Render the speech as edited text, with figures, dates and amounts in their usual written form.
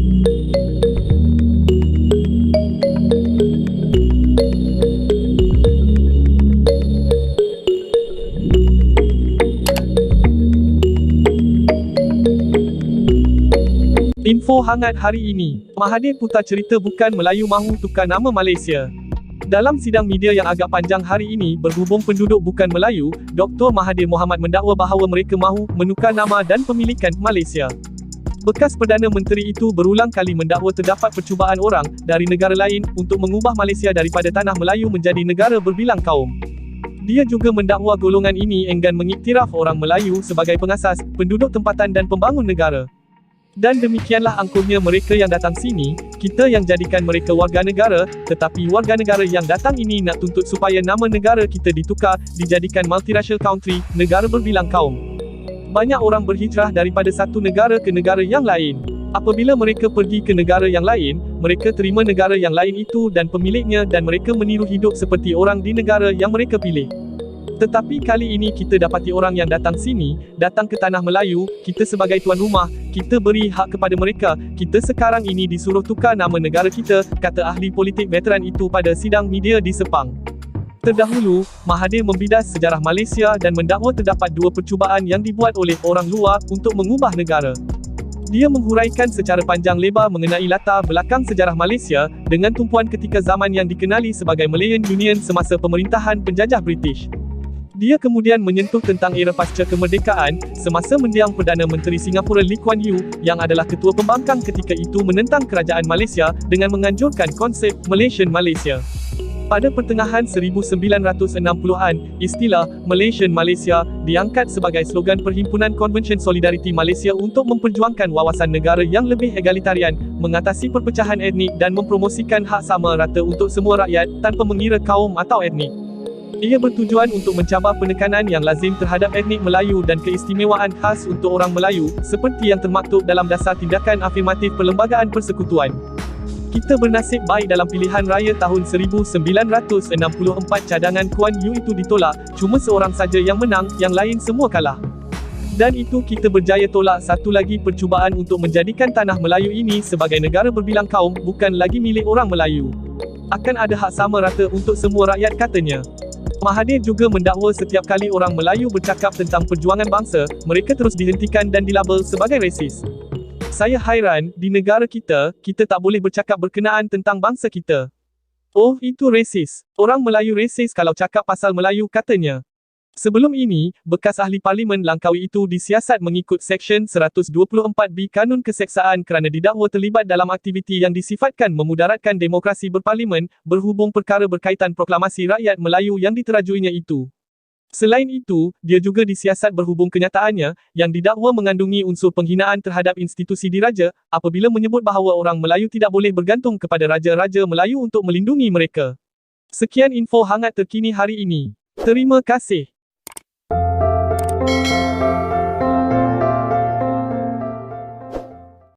Info hangat hari ini, Mahathir putar cerita bukan Melayu mahu tukar nama Malaysia. Dalam sidang media yang agak panjang hari ini berhubung penduduk bukan Melayu, Dr. Mahathir Mohamad mendakwa bahawa mereka mahu menukar nama dan pemilikan Malaysia. Bekas Perdana Menteri itu berulang kali mendakwa terdapat percubaan orang dari negara lain untuk mengubah Malaysia daripada tanah Melayu menjadi negara berbilang kaum. Dia juga mendakwa golongan ini enggan mengiktiraf orang Melayu sebagai pengasas, penduduk tempatan dan pembangun negara. Dan demikianlah angkuhnya mereka yang datang sini, kita yang jadikan mereka warga negara, tetapi warga negara yang datang ini nak tuntut supaya nama negara kita ditukar, dijadikan multiracial country, negara berbilang kaum. Banyak orang berhijrah daripada satu negara ke negara yang lain. Apabila mereka pergi ke negara yang lain, mereka terima negara yang lain itu dan pemiliknya dan mereka meniru hidup seperti orang di negara yang mereka pilih. Tetapi kali ini kita dapati orang yang datang sini, datang ke tanah Melayu, kita sebagai tuan rumah, kita beri hak kepada mereka, kita sekarang ini disuruh tukar nama negara kita, kata ahli politik veteran itu pada sidang media di Sepang. Terdahulu, Mahathir membidas sejarah Malaysia dan mendakwa terdapat dua percubaan yang dibuat oleh orang luar untuk mengubah negara. Dia menghuraikan secara panjang lebar mengenai latar belakang sejarah Malaysia, dengan tumpuan ketika zaman yang dikenali sebagai Malayan Union semasa pemerintahan penjajah British. Dia kemudian menyentuh tentang era pasca kemerdekaan, semasa mendiang Perdana Menteri Singapura Lee Kuan Yew, yang adalah ketua pembangkang ketika itu menentang kerajaan Malaysia, dengan menganjurkan konsep Malaysian Malaysia. Pada pertengahan 1960-an, istilah Malaysian Malaysia diangkat sebagai slogan Perhimpunan Konvensyen Solidariti Malaysia untuk memperjuangkan wawasan negara yang lebih egalitarian, mengatasi perpecahan etnik dan mempromosikan hak sama rata untuk semua rakyat, tanpa mengira kaum atau etnik. Ia bertujuan untuk mencabar penekanan yang lazim terhadap etnik Melayu dan keistimewaan khas untuk orang Melayu, seperti yang termaktub dalam dasar tindakan afirmatif Perlembagaan Persekutuan. Kita bernasib baik dalam pilihan raya tahun 1964 cadangan Kuan Yew itu ditolak, cuma seorang saja yang menang, yang lain semua kalah. Dan itu kita berjaya tolak satu lagi percubaan untuk menjadikan tanah Melayu ini sebagai negara berbilang kaum, bukan lagi milik orang Melayu. Akan ada hak sama rata untuk semua rakyat, katanya. Mahathir juga mendakwa setiap kali orang Melayu bercakap tentang perjuangan bangsa, mereka terus dihentikan dan dilabel sebagai resis. Saya hairan, di negara kita, kita tak boleh bercakap berkenaan tentang bangsa kita. Oh, itu resis. Orang Melayu resis kalau cakap pasal Melayu, katanya. Sebelum ini, bekas ahli parlimen Langkawi itu disiasat mengikut Seksyen 124B Kanun Keseksaan kerana didakwa terlibat dalam aktiviti yang disifatkan memudaratkan demokrasi berparlimen, berhubung perkara berkaitan proklamasi rakyat Melayu yang diterajuinya itu. Selain itu, dia juga disiasat berhubung kenyataannya, yang didakwa mengandungi unsur penghinaan terhadap institusi diraja, apabila menyebut bahawa orang Melayu tidak boleh bergantung kepada raja-raja Melayu untuk melindungi mereka. Sekian info hangat terkini hari ini. Terima kasih.